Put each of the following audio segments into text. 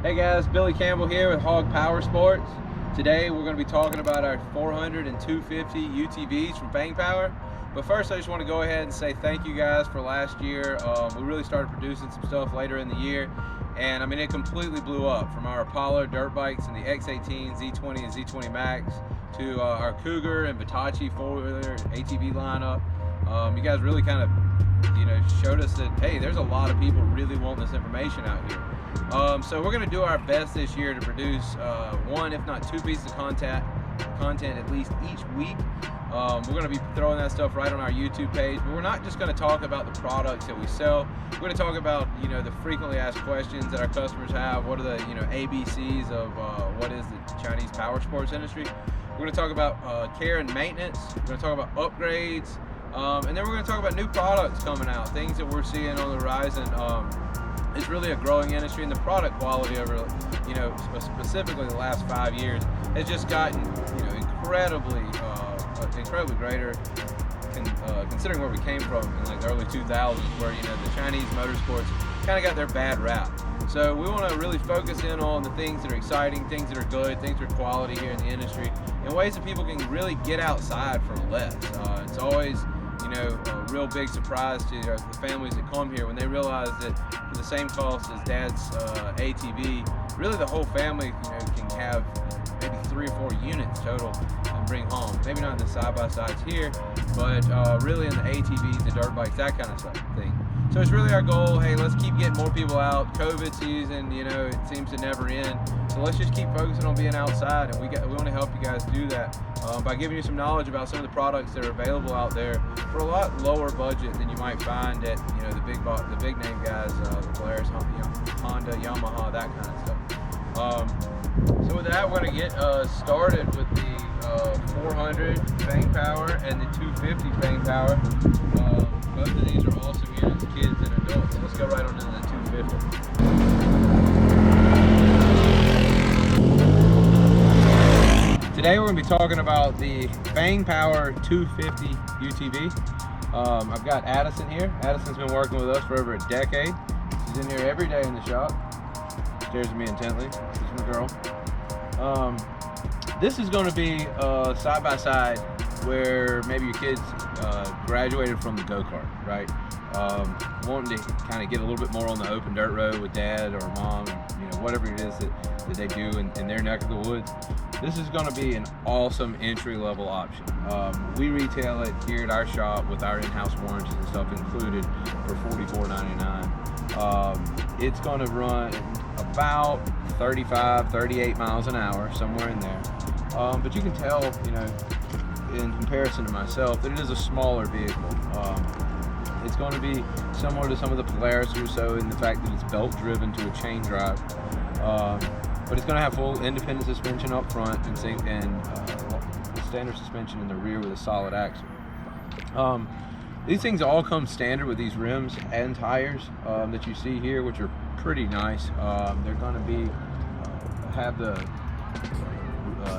Hey guys, Billy Campbell here with Hawg Power Sports. Today we're going to be talking about our 400 and 250 UTVs from FangPower. But first I just want to go ahead and say thank you guys for last year. We really started producing some stuff later in the year, and I mean it completely blew up, from our Apollo dirt bikes and the X18, Z20 and Z20 Max to our Cougar and Vitachi four-wheeler ATV lineup. You guys really kind of showed us that, hey, there's a lot of people really wanting this information out here. So we're going to do our best this year to produce one, if not two pieces of content at least each week. We're going to be throwing that stuff right on our YouTube page, but we're not just going to talk about the products that we sell. We're going to talk about the frequently asked questions that our customers have. What are the ABCs of what is the Chinese power sports industry? We're going to talk about care and maintenance. We're going to talk about upgrades. And then we're going to talk about new products coming out, things that we're seeing on the horizon. It's really a growing industry, and the product quality over, specifically the last 5 years, has just gotten, incredibly greater. Considering where we came from in like the early 2000s, where the Chinese motorsports kind of got their bad rap. So we want to really focus in on the things that are exciting, things that are good, things that are quality here in the industry, in ways that people can really get outside for less. It's always a real big surprise to the families that come here when they realize that for the same cost as dad's ATV, really the whole family can have maybe 3 or 4 units total and bring home. Maybe not in the side-by-sides here, but really in the ATVs, the dirt bikes, that kind of thing. So it's really our goal, hey, let's keep getting more people out. COVID season, it seems to never end. So let's just keep focusing on being outside, and we want to help you guys do that by giving you some knowledge about some of the products that are available out there for a lot lower budget than you might find at the big name guys, the Polaris, Honda, Yamaha, that kind of stuff. So with that, we're going to get started with the 400 FangPower and the 250 FangPower. Both of these are awesome units, kids and adults. Let's go right on into the 250. Today we're going to be talking about the FangPower 250 UTV. I've got Addison here. Addison's been working with us for over a decade. She's in here every day in the shop. Stares at me intently. This is my girl. This is going to be side-by-side where maybe your kids graduated from the go-kart, right? Wanting to kind of get a little bit more on the open dirt road with dad or mom, and whatever it is that they do in their neck of the woods. This is going to be an awesome entry-level option. We retail it here at our shop with our in-house warranties and stuff included for $44.99. It's going to run about 35, 38 miles an hour, somewhere in there. But you can tell, in comparison to myself, that it is a smaller vehicle. It's going to be similar to some of the Polaris or so in the fact that it's belt driven to a chain drive. But it's going to have full independent suspension up front and standard suspension in the rear with a solid axle. These things all come standard with these rims and tires that you see here, which are pretty nice. They're going to have the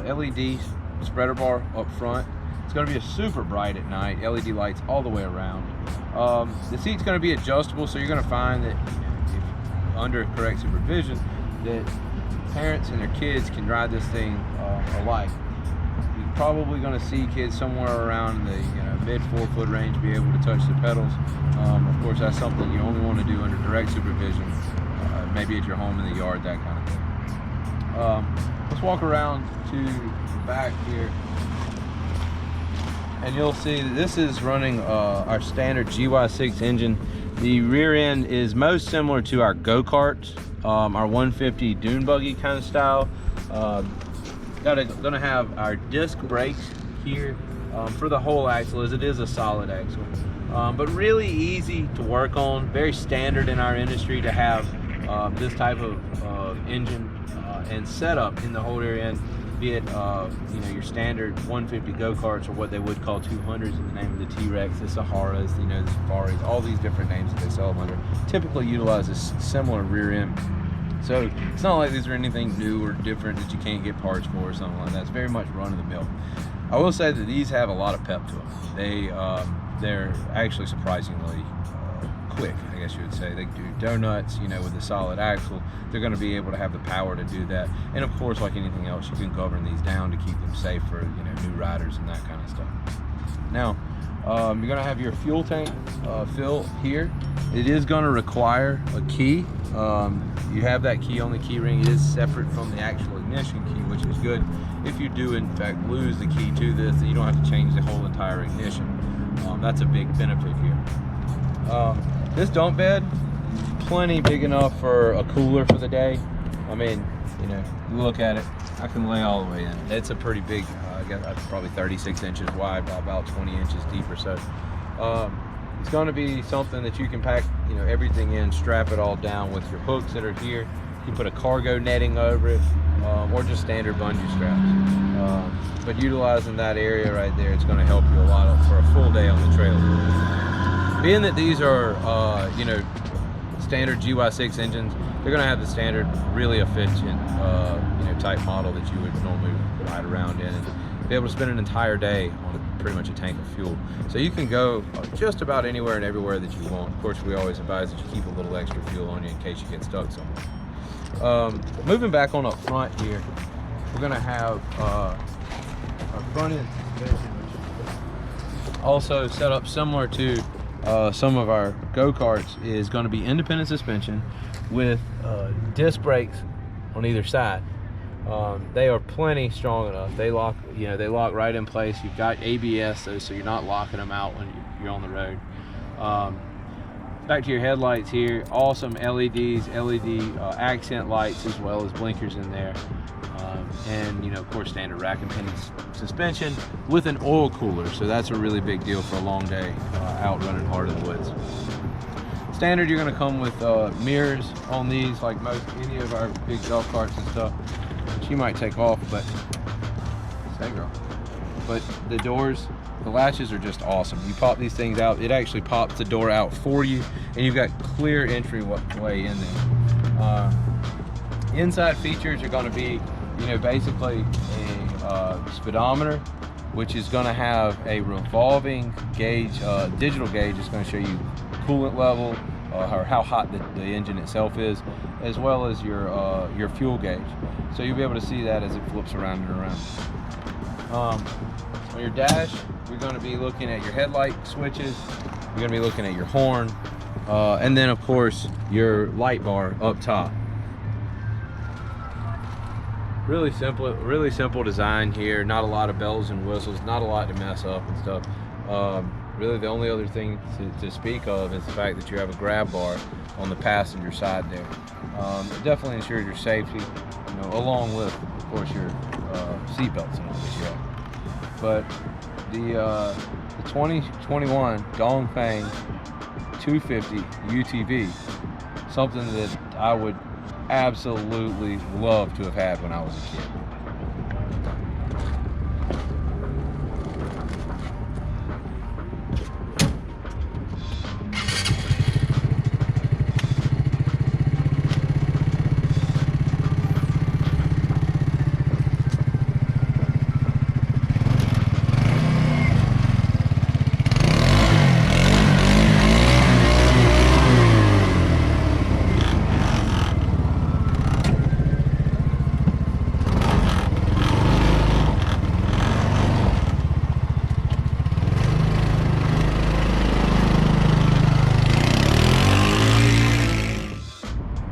LED spreader bar up front. It's going to be a super bright at night, LED lights all the way around. The seat's going to be adjustable, so you're going to find that if under correct supervision, that parents and their kids can ride this thing alike. You're probably going to see kids somewhere around the mid 4-foot range be able to touch the pedals. Of course, that's something you only want to do under direct supervision, maybe at your home in the yard, that kind of thing. Let's walk around to the back here, and you'll see that this is running our standard GY6 engine. The rear end is most similar to our go-karts, our 150 dune buggy kind of style. Gonna have our disc brakes here for the whole axle, as it is a solid axle, but really easy to work on. Very standard in our industry to have this type of engine and setup in the whole rear end, be it your standard 150 go-karts or what they would call 200s in the name of the T-Rex, the Saharas, the Safaris, all these different names that they sell them under, typically utilize a similar rear end. So it's not like these are anything new or different that you can't get parts for or something like that. It's very much run-of-the-mill. I will say that these have a lot of pep to them. They're actually surprisingly quick, I guess you would say. They do donuts, you know, with a solid axle. They're going to be able to have the power to do that. And of course, like anything else, you can govern these down to keep them safe for, you know, new riders and that kind of stuff. Now, you're going to have your fuel tank fill here. It is going to require a key. You have that key on the key ring. It is separate from the actual ignition key, which is good. If you do in fact lose the key to this, then you don't have to change the whole entire ignition. That's a big benefit here. This dump bed, plenty big enough for a cooler for the day. I mean, you know, you look at it, I can lay all the way in. It's a pretty big, I guess probably 36 inches wide by about 20 inches deep or so. It's going to be something that you can pack, you know, everything in, strap it all down with your hooks that are here. You can put a cargo netting over it, or just standard bungee straps. But utilizing that area right there, it's going to help you a lot for a full day on the trail. Being that these are, you know, standard GY6 engines, they're going to have the standard, really efficient, you know, type model that you would normally ride around in, and be able to spend an entire day on pretty much a tank of fuel. So you can go just about anywhere and everywhere that you want. Of course, we always advise that you keep a little extra fuel on you in case you get stuck somewhere. Moving back on up front here, we're going to have our front end suspension, which is also set up similar to some of our go-karts. Is going to be independent suspension with disc brakes on either side. They are plenty strong enough. They lock, you know, they lock right in place. You've got ABS though, so you're not locking them out when you're on the road. Back to your headlights here, awesome LEDs, LED accent lights, as well as blinkers in there. And, you know, of course, standard rack and pinion suspension with an oil cooler. So that's a really big deal for a long day out running hard in the woods. Standard, you're going to come with mirrors on these, like any of our big golf carts and stuff. She might take off, but stay girl. But the doors, the latches are just awesome. You pop these things out, it actually pops the door out for you, and you've got clear entryway in there. Inside features are going to be, you know, basically a speedometer, which is going to have a revolving gauge, digital gauge. It's going to show you coolant level, or how hot the engine itself is, as well as your fuel gauge. So you'll be able to see that as it flips around and around. On your dash, you're going to be looking at your headlight switches. You're going to be looking at your horn, and then of course your light bar up top. Really simple design here. Not a lot of bells and whistles, not a lot to mess up and stuff. Really the only other thing to speak of is the fact that you have a grab bar on the passenger side there. It definitely ensures your safety, you know, along with, of course, your seat belts and all that you have. But the 2021 Dongfeng 250 UTV, something that I would absolutely love to have had when I was a kid.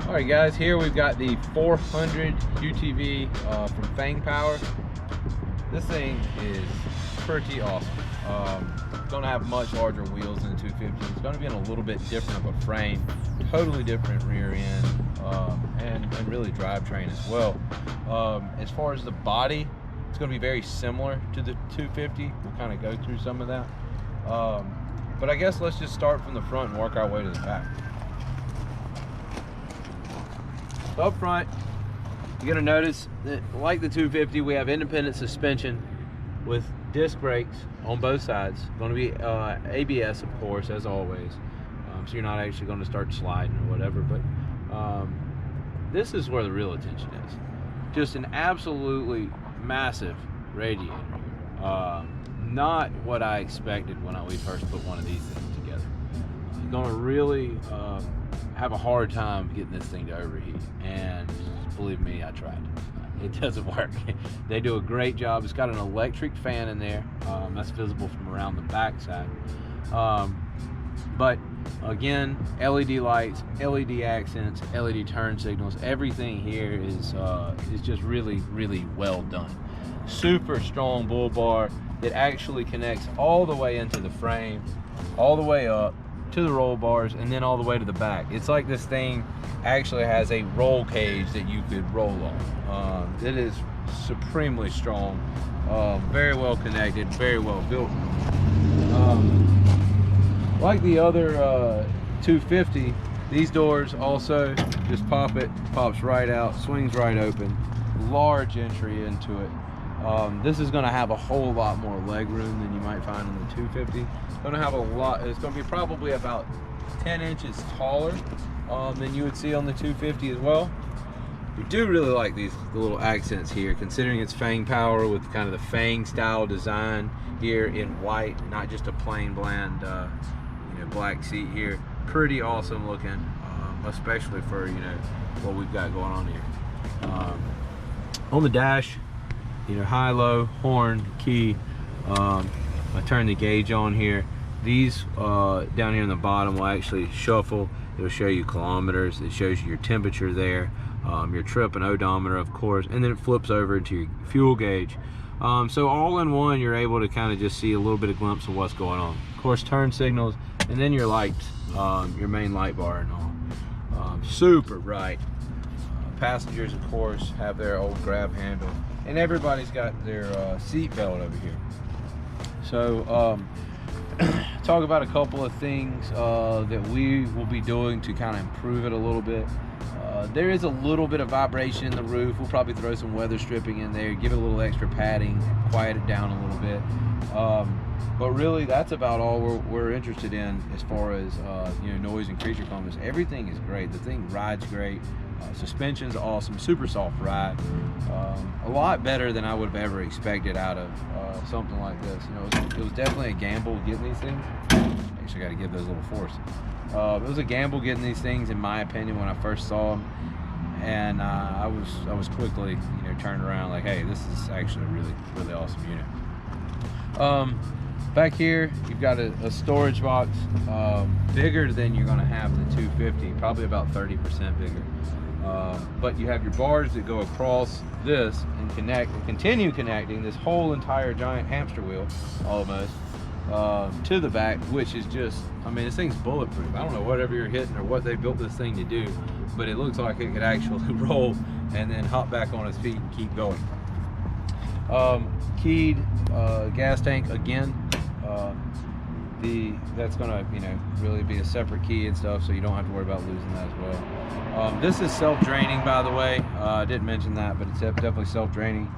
Alright guys, here we've got the 400 UTV from FangPower. This thing is pretty awesome. It's going to have much larger wheels than the 250. It's going to be in a little bit different of a frame, totally different rear end, and really drivetrain as well. As far as the body, it's going to be very similar to the 250. We'll kind of go through some of that. But I guess let's just start from the front and work our way to the back. So up front, you're going to notice that, like the 250, we have independent suspension with disc brakes on both sides. Going to be ABS, of course, as always. So you're not actually going to start sliding or whatever. But this is where the real attention is. Just an absolutely massive radiator. Not what I expected when we first put one of these things together. gonna really have a hard time getting this thing to overheat. And believe me, I tried. It doesn't work. They do a great job. It's got an electric fan in there. That's visible from around the backside. But again, LED lights, LED accents, LED turn signals. Everything here is just really, really well done. Super strong bull bar. It actually connects all the way into the frame, all the way up to the roll bars, and then all the way to the back. It's like this thing actually has a roll cage that you could roll on. It is supremely strong, very well connected, very well built. Like the other 250, these doors also just pop it, pops right out, swings right open, large entry into it. This is going to have a whole lot more leg room than you might find in the 250. It's going to have a lot. It's going to be probably about 10 inches taller than you would see on the 250 as well. We do really like the little accents here, considering it's FangPower with kind of the Fang style design here in white, not just a plain bland black seat here. Pretty awesome looking, especially for what we've got going on here. On the dash, high, low, horn, key. I turn the gauge on here. These down here in the bottom will actually shuffle. It'll show you kilometers. It shows you your temperature there, your trip and odometer, of course, and then it flips over into your fuel gauge. So all in one, you're able to kind of just see a little bit of glimpse of what's going on. Of course, turn signals, and then your lights, your main light bar and all. Super bright. Passengers, of course, have their old grab handle, and everybody's got their seat belt over here. So talk about a couple of things that we will be doing to kind of improve it a little bit. There is a little bit of vibration in the roof. We'll probably throw some weather stripping in there, give it a little extra padding, quiet it down a little bit. But really, that's about all we're interested in as far as noise and creature comforts. Everything is great. The thing rides great. Suspension's awesome. Super soft ride. A lot better than I would have ever expected out of something like this. It was definitely a gamble getting these things. Actually, got to give those a little force. It was a gamble getting these things, in my opinion, when I first saw them, and I was quickly turned around like, hey, this is actually a really, really awesome unit. Back here, you've got a storage box, bigger than you're going to have the 250, probably about 30% bigger. But you have your bars that go across this and connect and continue connecting this whole entire giant hamster wheel almost to the back, which is just, this thing's bulletproof. I don't know whatever you're hitting or what they built this thing to do, but it looks like it could actually roll and then hop back on its feet and keep going. Keyed gas tank again. That's gonna really be a separate key and stuff, so you don't have to worry about losing that as well. This is self-draining, by the way. I didn't mention that, but it's definitely self-draining.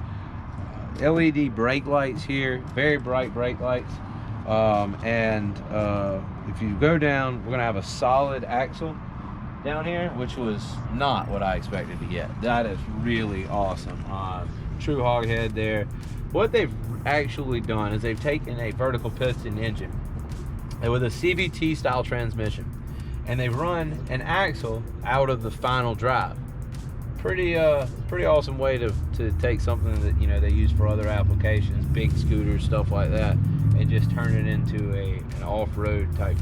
LED brake lights here, very bright brake lights. And if you go down, we're gonna have a solid axle down here, which was not what I expected to get. That is really awesome. True Hawg head there. What they've actually done is they've taken a vertical piston engine with a CVT style transmission, and they've run an axle out of the final drive. Pretty awesome way to take something that they use for other applications, big scooters, stuff like that, and just turn it into an off-road type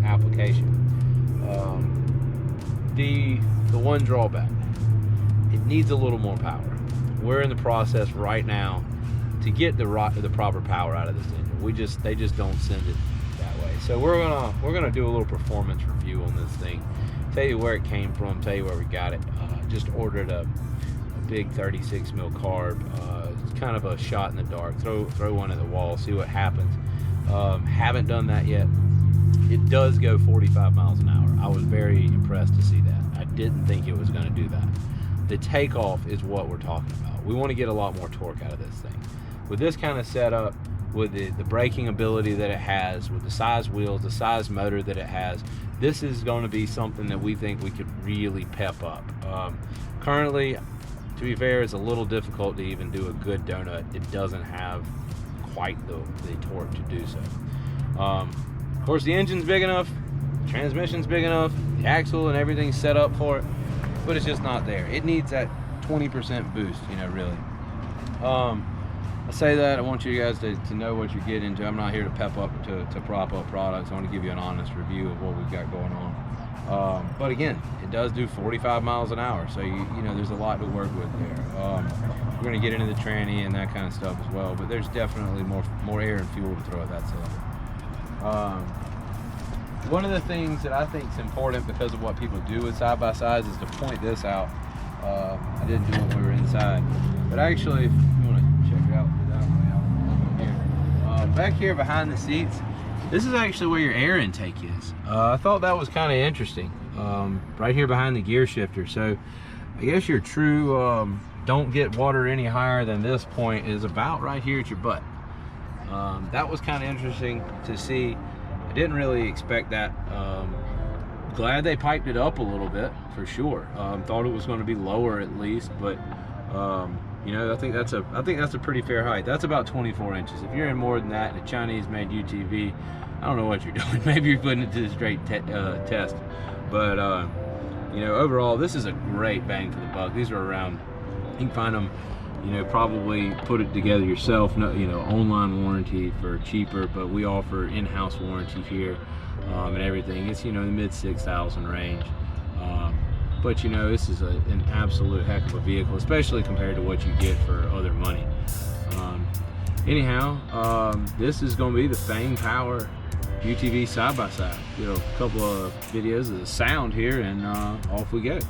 application. The one drawback, it needs a little more power. We're in the process right now to get the proper power out of this engine. They just don't send it that way. So we're gonna do a little performance review on this thing. Tell you where it came from. Tell you where we got it. Just ordered a big 36 mil carb. It's kind of a shot in the dark. Throw one at the wall. See what happens. Haven't done that yet. It does go 45 miles an hour. I was very impressed to see that. I didn't think it was going to do that. The takeoff is what we're talking about. We want to get a lot more torque out of this thing. With this kind of setup, with the braking ability that it has, with the size wheels, the size motor that it has, this is going to be something that we think we could really pep up. Currently, to be fair, it's a little difficult to even do a good donut. It doesn't have quite the torque to do so. Of course, the engine's big enough. transmission's big enough, the axle and everything's set up for it, but it's just not there. It needs that 20% boost, you know, really. I say that, I want you guys to know what you're getting into. I'm not here to pep up, to prop up products. I want to give you an honest review of what we've got going on. But again, it does do 45 miles an hour, so you know there's a lot to work with there. We're going to get into the tranny and that kind of stuff as well, but there's definitely more air and fuel to throw at that cylinder. One of the things that I think is important because of what people do with side-by-sides is to point this out. I didn't do it when we were inside, but actually, if you want to check it out, that way out here. Back here behind the seats, this is actually where your air intake is. I thought that was kind of interesting. Right here behind the gear shifter. So I guess your true don't get water any higher than this point is about right here at your butt. That was kind of interesting to see. I didn't really expect that. Glad they piped it up a little bit for sure. Thought it was going to be lower at least, but you know, I think that's a pretty fair height. That's about 24 inches. If you're in more than that in a Chinese-made UTV, I don't know what you're doing. Maybe you're putting it to the straight test. But you know, overall, this is a great bang for the buck. These are around. You can find them, you know, probably put it together yourself. No, you know, online warranty for cheaper, but we offer in-house warranty here and everything. It's, you know, in the mid 6,000 range. But you know, this is an absolute heck of a vehicle, especially compared to what you get for other money. Anyhow, this is going to be the FangPower UTV side-by-side. You know, a couple of videos of the sound here, and off we go.